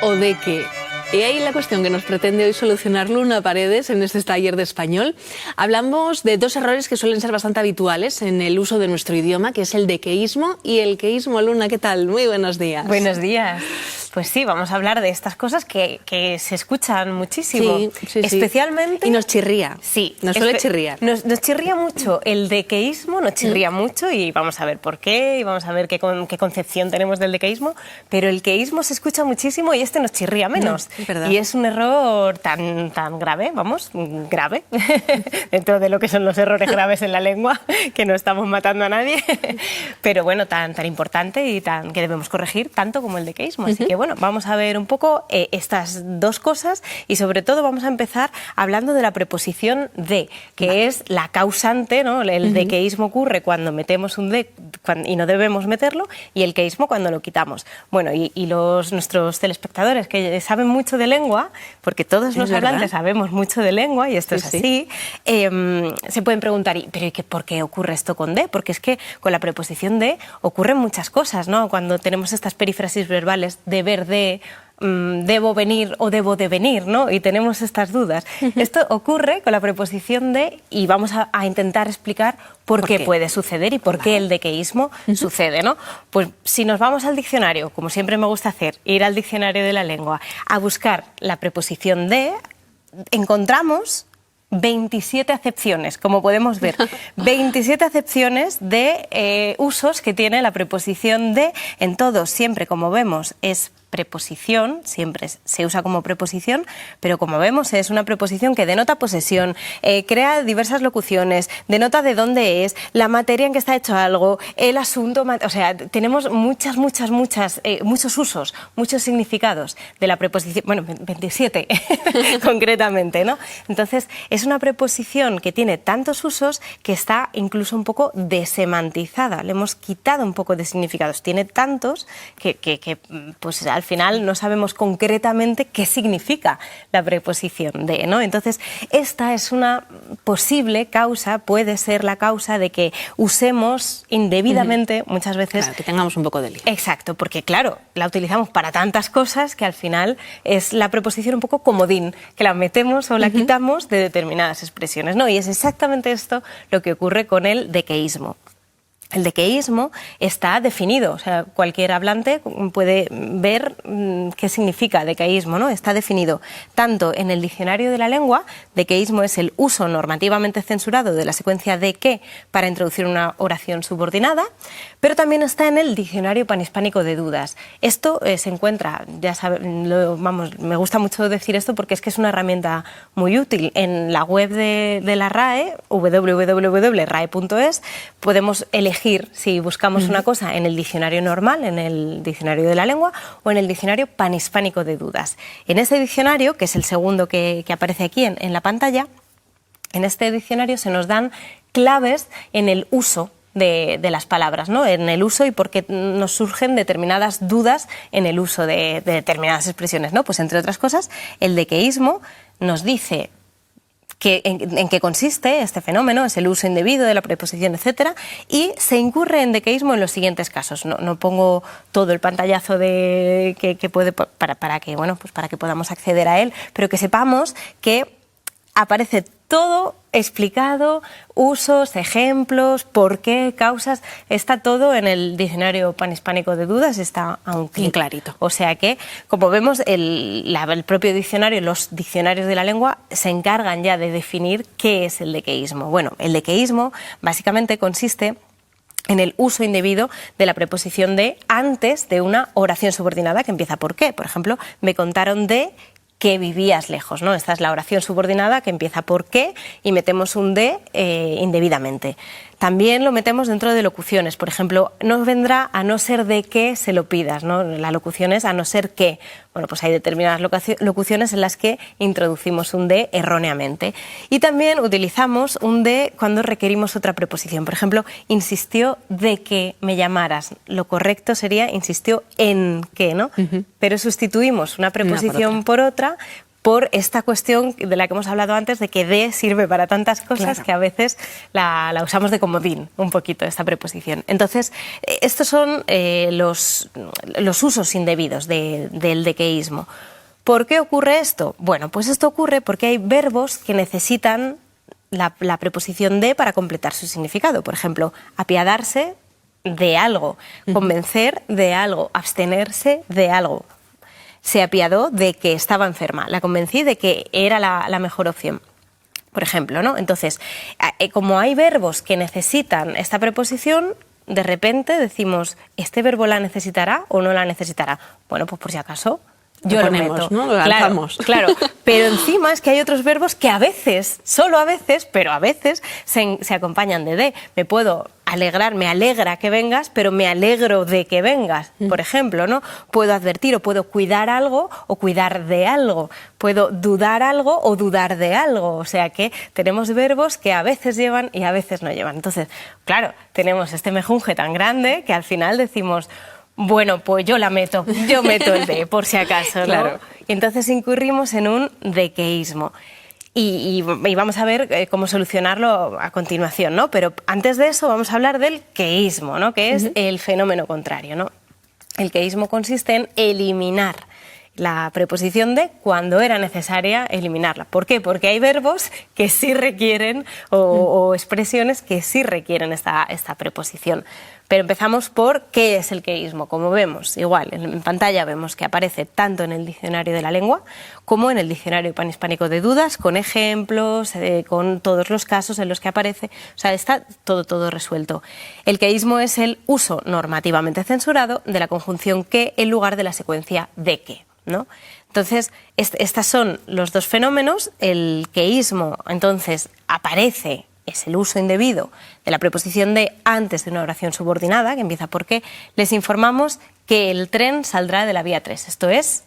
o de qué? Y ahí la cuestión que nos pretende hoy solucionar Luna Paredes en este taller de español. Hablamos de dos errores que suelen ser bastante habituales en el uso de nuestro idioma, que es el dequeísmo y el queísmo. Luna, ¿qué tal? Muy buenos días. Buenos días. Pues sí, vamos a hablar de estas cosas que se escuchan muchísimo. Sí. Especialmente... Y nos chirría. Sí. Nos suele chirriar. Nos chirría mucho. El dequeísmo nos chirría mucho y vamos a ver por qué y vamos a ver qué concepción tenemos del dequeísmo. Pero el queísmo se escucha muchísimo y este nos chirría menos. Es verdad. Y es un error tan grave, grave, dentro de lo que son los errores graves en la lengua, que no estamos matando a nadie, pero bueno, tan importante y que debemos corregir tanto como el dequeísmo. Así que bueno, vamos a ver un poco estas dos cosas y sobre todo vamos a empezar hablando de la preposición de, que es la causante, ¿no? El dequeísmo ocurre cuando metemos un de y no debemos meterlo, y el queísmo cuando lo quitamos. Bueno, y nuestros telespectadores que saben mucho de lengua, porque todos los hablantes sabemos mucho de lengua y esto es así, se pueden preguntar, ¿pero por qué ocurre esto con de? Porque es que con la preposición de ocurren muchas cosas, ¿no? Cuando tenemos estas perífrasis verbales, deber de, debo venir o debo de venir, ¿no? Y tenemos estas dudas. Esto ocurre con la preposición de y vamos a intentar explicar por qué puede suceder y por qué el dequeísmo sucede, ¿no? Pues si nos vamos al diccionario, como siempre me gusta hacer, ir al diccionario de la lengua a buscar la preposición de, encontramos 27 acepciones, como podemos ver. 27 acepciones de usos que tiene la preposición de. En todos, siempre, como vemos, es preposición, siempre se usa como preposición, pero como vemos es una preposición que denota posesión, crea diversas locuciones, denota de dónde es, la materia en que está hecho algo, el asunto, o sea, tenemos muchos usos, muchos significados de la preposición, bueno, 27 concretamente, ¿no? Entonces, es una preposición que tiene tantos usos que está incluso un poco desemantizada, le hemos quitado un poco de significados, tiene tantos que pues al final no sabemos concretamente qué significa la preposición de, ¿no? Entonces, esta es una posible causa, puede ser la causa de que usemos indebidamente muchas veces... Claro, que tengamos un poco de lío. Exacto, porque claro, la utilizamos para tantas cosas que al final es la preposición un poco comodín, que la metemos o la quitamos de determinadas expresiones, ¿no? Y es exactamente esto lo que ocurre con el dequeísmo. El dequeísmo está definido, o sea, cualquier hablante puede ver qué significa dequeísmo, ¿no? Está definido tanto en el diccionario de la lengua, dequeísmo es el uso normativamente censurado de la secuencia de que para introducir una oración subordinada, pero también está en el diccionario panhispánico de dudas. Esto se encuentra, ya saben, me gusta mucho decir esto porque es que es una herramienta muy útil. En la web de la RAE, www.rae.es, podemos elegir si buscamos una cosa en el diccionario normal, en el diccionario de la lengua, o en el diccionario panhispánico de dudas. En ese diccionario, que es el segundo que aparece aquí en la pantalla, en este diccionario se nos dan claves en el uso de las palabras, ¿no? En el uso y por qué nos surgen determinadas dudas en el uso de determinadas expresiones, ¿no? Pues entre otras cosas, el dequeísmo nos dice en qué consiste este fenómeno, es el uso indebido de la preposición, etcétera, y se incurre en dequeísmo en los siguientes casos. No pongo todo el pantallazo que puede para que, bueno, pues para que podamos acceder a él, pero que sepamos que aparece todo explicado, usos, ejemplos, por qué, causas, está todo en el diccionario panhispánico de dudas, está a un clic. Clarito. O sea que, como vemos, el propio diccionario, los diccionarios de la lengua se encargan ya de definir qué es el dequeísmo. Bueno, el dequeísmo básicamente consiste en el uso indebido de la preposición de antes de una oración subordinada que empieza por qué. Por ejemplo, me contaron de que vivías lejos, ¿no? Esta es la oración subordinada que empieza por qué y metemos un de indebidamente. También lo metemos dentro de locuciones. Por ejemplo, no vendrá a no ser de que se lo pidas, ¿no? La locución es a no ser que. Bueno, pues hay determinadas locuciones en las que introducimos un de erróneamente. Y también utilizamos un de cuando requerimos otra preposición. Por ejemplo, insistió de que me llamaras. Lo correcto sería insistió en que, ¿no? Pero sustituimos una preposición por otra por esta cuestión de la que hemos hablado antes, de que de sirve para tantas cosas que a veces la usamos de comodín, un poquito, esta preposición. Entonces, estos son los usos indebidos del dequeísmo. ¿Por qué ocurre esto? Bueno, pues esto ocurre porque hay verbos que necesitan la preposición de para completar su significado. Por ejemplo, apiadarse de algo, convencer de algo, abstenerse de algo. Se apiadó de que estaba enferma, la convencí de que era la mejor opción, por ejemplo, ¿no? Entonces, como hay verbos que necesitan esta preposición, de repente decimos, ¿este verbo la necesitará o no la necesitará? Bueno, pues por si acaso yo lo meto, ¿no? Lo lanzamos. Claro, pero encima es que hay otros verbos que a veces, solo a veces, pero a veces se acompañan de. Me puedo alegrar, me alegra que vengas, pero me alegro de que vengas, por ejemplo, ¿no? Puedo advertir o puedo cuidar algo o cuidar de algo. Puedo dudar algo o dudar de algo. O sea que tenemos verbos que a veces llevan y a veces no llevan. Entonces, claro, tenemos este mejunje tan grande que al final decimos, bueno, pues yo meto el de, por si acaso, ¿no? Claro. Y entonces incurrimos en un dequeísmo. Y vamos a ver cómo solucionarlo a continuación, ¿no? Pero antes de eso vamos a hablar del queísmo, ¿no? Que es el fenómeno contrario, ¿no? El queísmo consiste en eliminar la preposición de cuando era necesaria eliminarla. ¿Por qué? Porque hay verbos que sí requieren o expresiones que sí requieren esta preposición. Pero empezamos por qué es el queísmo. Como vemos, igual, en pantalla vemos que aparece tanto en el diccionario de la lengua como en el diccionario panhispánico de dudas, con ejemplos, con todos los casos en los que aparece. O sea, está todo resuelto. El queísmo es el uso normativamente censurado de la conjunción que en lugar de la secuencia de que, ¿no? Entonces, estos son los dos fenómenos. El queísmo, entonces, aparece, es el uso indebido de la preposición de antes de una oración subordinada, que empieza por qué. Les informamos que el tren saldrá de la vía 3. Esto es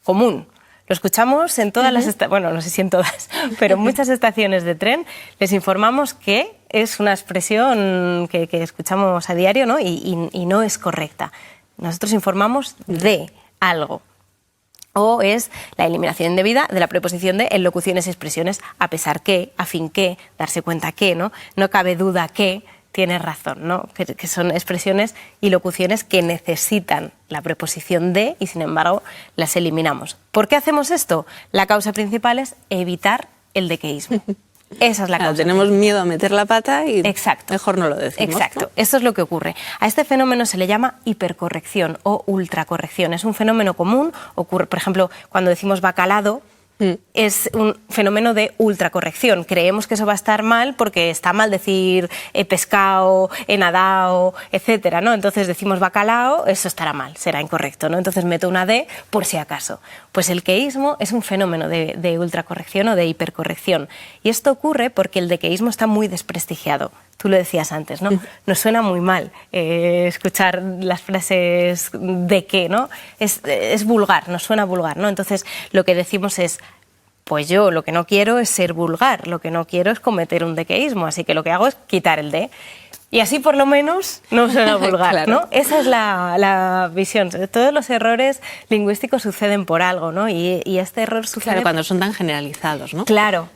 común. Lo escuchamos en todas las estaciones, bueno, no sé si en todas, pero en muchas estaciones de tren les informamos que es una expresión que escuchamos a diario, ¿no? Y no es correcta. Nosotros informamos de algo. O es la eliminación indebida de la preposición de en locuciones y expresiones, a pesar que, a fin que, darse cuenta que, ¿no? No cabe duda que, tienes razón, ¿no? Que son expresiones y locuciones que necesitan la preposición de y, sin embargo, las eliminamos. ¿Por qué hacemos esto? La causa principal es evitar el dequeísmo. Esa es la causa. Tenemos miedo a meter la pata y Exacto. mejor no lo decimos. Exacto, ¿no? esto es lo que ocurre. A este fenómeno se le llama hipercorrección o ultracorrección. Es un fenómeno común, ocurre, por ejemplo, cuando decimos bacalado, es un fenómeno de ultracorrección. Creemos que eso va a estar mal porque está mal decir pescado, nadao, etcétera, ¿no? Entonces decimos bacalao, eso estará mal, será incorrecto, ¿no? Entonces meto una D por si acaso. Pues el queísmo es un fenómeno de ultracorrección o de hipercorrección. Y esto ocurre porque el dequeísmo está muy desprestigiado. Tú lo decías antes, ¿no? Nos suena muy mal escuchar las frases de qué, ¿no? Es vulgar, nos suena vulgar, ¿no? Entonces lo que decimos es, pues yo lo que no quiero es ser vulgar, lo que no quiero es cometer un dequeísmo, así que lo que hago es quitar el de. Y así por lo menos no suena vulgar, Claro. ¿no? Esa es la visión. Todos los errores lingüísticos suceden por algo, ¿no? Y este error sucede... Claro, cuando son tan generalizados, ¿no? Claro.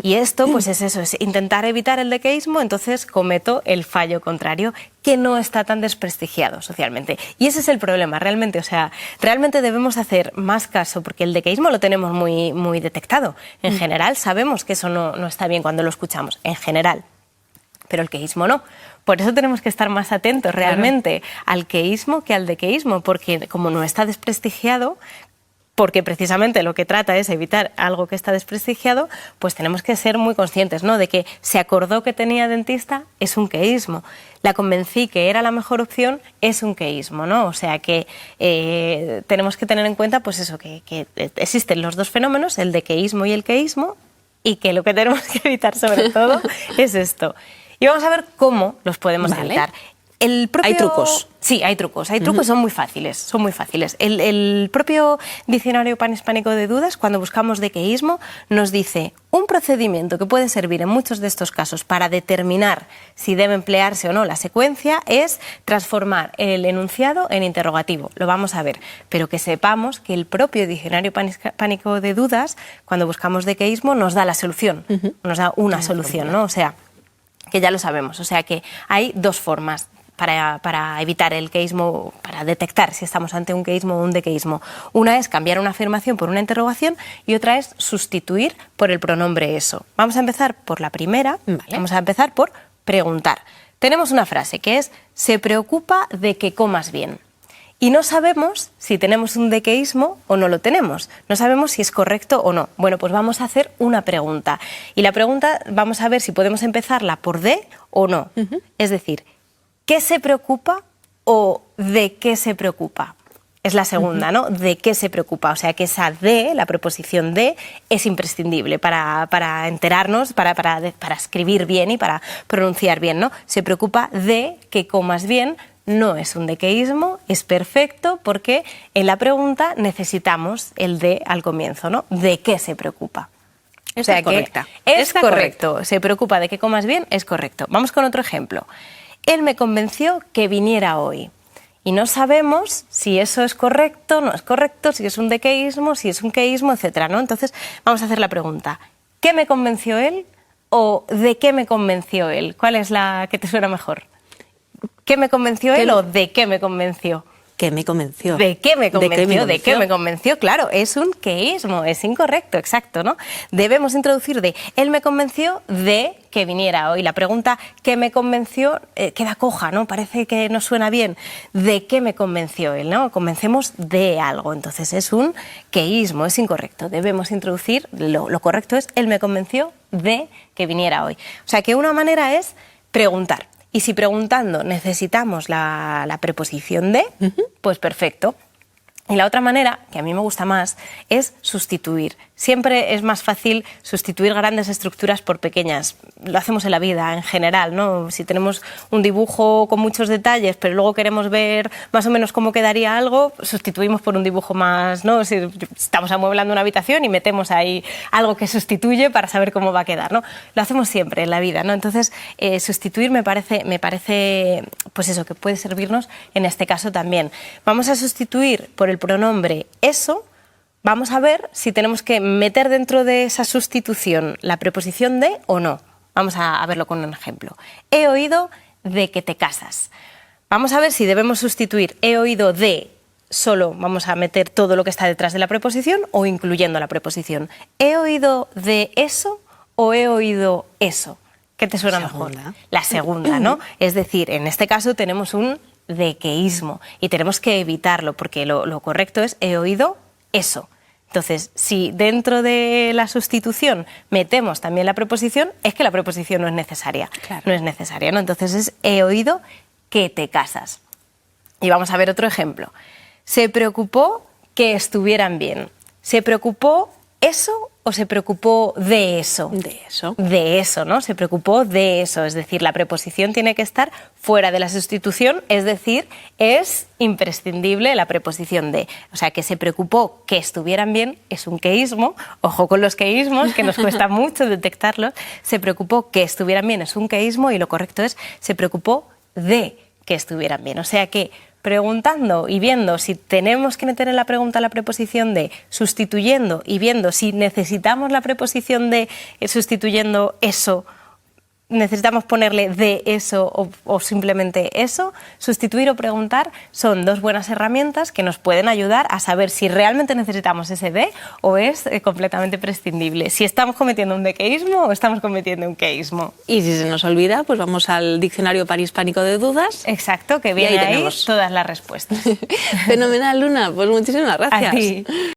Y esto, pues es eso, es intentar evitar el dequeísmo, entonces cometo el fallo contrario, que no está tan desprestigiado socialmente. Y ese es el problema, realmente. O sea, realmente debemos hacer más caso, porque el dequeísmo lo tenemos muy detectado. En general sabemos que eso no está bien cuando lo escuchamos, en general. Pero el queísmo no. Por eso tenemos que estar más atentos realmente al queísmo que al dequeísmo, porque como no está desprestigiado, porque precisamente lo que trata es evitar algo que está desprestigiado, pues tenemos que ser muy conscientes, ¿no? De que se acordó que tenía dentista, es un queísmo. La convencí que era la mejor opción, es un queísmo, ¿no? O sea que tenemos que tener en cuenta, pues eso, que existen los dos fenómenos, el dequeísmo y el queísmo, y que lo que tenemos que evitar sobre todo es esto. Y vamos a ver cómo los podemos evitar. Hay trucos. Sí, hay trucos. Hay trucos, son muy fáciles. El propio diccionario panhispánico de dudas, cuando buscamos dequeísmo, nos dice un procedimiento que puede servir en muchos de estos casos para determinar si debe emplearse o no la secuencia es transformar el enunciado en interrogativo. Lo vamos a ver, pero que sepamos que el propio diccionario panhispánico de dudas, cuando buscamos dequeísmo, nos da la solución, nos da una solución, ¿no? O sea, que ya lo sabemos. O sea, que hay dos formas para evitar el queísmo, para detectar si estamos ante un queísmo o un dequeísmo. Una es cambiar una afirmación por una interrogación y otra es sustituir por el pronombre eso. Vamos a empezar por la primera, vamos a empezar por preguntar. Tenemos una frase que es: se preocupa de que comas bien. Y no sabemos si tenemos un dequeísmo o no lo tenemos. No sabemos si es correcto o no. Bueno, pues vamos a hacer una pregunta. Y la pregunta vamos a ver si podemos empezarla por de o no. Es decir, ¿qué se preocupa o de qué se preocupa? Es la segunda, ¿no? ¿De qué se preocupa? O sea, que esa de, la preposición de, es imprescindible para enterarnos, para escribir bien y para pronunciar bien, ¿no? Se preocupa de que comas bien. No es un dequeísmo, es perfecto porque en la pregunta necesitamos el de al comienzo, ¿no? ¿De qué se preocupa? O sea, correcta. Es correcto. Se preocupa de que comas bien, es correcto. Vamos con otro ejemplo. Él me convenció que viniera hoy. Y no sabemos si eso es correcto, no es correcto, si es un dequeísmo, si es un queísmo, etcétera, ¿no? Entonces, vamos a hacer la pregunta. ¿Qué me convenció él o de qué me convenció él? ¿Cuál es la que te suena mejor? ¿Qué me convenció él o de qué me convenció? ¿Qué me convenció? ¿De qué me convenció? ¿De qué me convenció? Claro, es un queísmo, es incorrecto, exacto, ¿no? Debemos introducir de él me convenció de que viniera hoy. La pregunta ¿qué me convenció? Queda coja, ¿no? Parece que no suena bien. ¿De qué me convenció él? ¿No? Convencemos de algo, entonces es un queísmo, es incorrecto. Debemos introducir, lo correcto es él me convenció de que viniera hoy. O sea que una manera es preguntar. Y si preguntando necesitamos la preposición de, pues perfecto. Y la otra manera, que a mí me gusta más, es sustituir. Siempre es más fácil sustituir grandes estructuras por pequeñas. Lo hacemos en la vida, en general, ¿no? Si tenemos un dibujo con muchos detalles, pero luego queremos ver más o menos cómo quedaría algo, sustituimos por un dibujo más, ¿no? Si estamos amueblando una habitación y metemos ahí algo que sustituye para saber cómo va a quedar, ¿no? Lo hacemos siempre en la vida, ¿no? Entonces, sustituir me parece, pues eso, que puede servirnos en este caso también. Vamos a sustituir por el pronombre eso. Vamos a ver si tenemos que meter dentro de esa sustitución la preposición de o no. Vamos a verlo con un ejemplo. He oído de que te casas. Vamos a ver si debemos sustituir he oído de, solo vamos a meter todo lo que está detrás de la preposición o incluyendo la preposición. He oído de eso o he oído eso. ¿Qué te suena mejor? La segunda, ¿no? Es decir, en este caso tenemos un dequeísmo y tenemos que evitarlo porque lo correcto es he oído eso. Entonces, si dentro de la sustitución metemos también la preposición, es que la preposición no es necesaria. Claro. No es necesaria, ¿no? Entonces es he oído que te casas. Y vamos a ver otro ejemplo. Se preocupó que estuvieran bien. ¿Se preocupó eso o se preocupó de eso? De eso. De eso, ¿no? Se preocupó de eso. Es decir, la preposición tiene que estar fuera de la sustitución, es decir, es imprescindible la preposición de. O sea, que se preocupó que estuvieran bien es un queísmo. Ojo con los queísmos, que nos cuesta mucho detectarlos. Se preocupó que estuvieran bien es un queísmo y lo correcto es se preocupó de que estuvieran bien. O sea que preguntando y viendo si tenemos que meter en la pregunta la preposición de, sustituyendo y viendo si necesitamos la preposición de sustituyendo eso, necesitamos ponerle de eso o simplemente eso, sustituir o preguntar son dos buenas herramientas que nos pueden ayudar a saber si realmente necesitamos ese de o es completamente prescindible, si estamos cometiendo un dequeísmo o estamos cometiendo un queísmo. Y si se nos olvida, pues vamos al diccionario panhispánico de dudas. Exacto, que viene ahí todas las respuestas. Fenomenal, Luna, pues muchísimas gracias. A ti.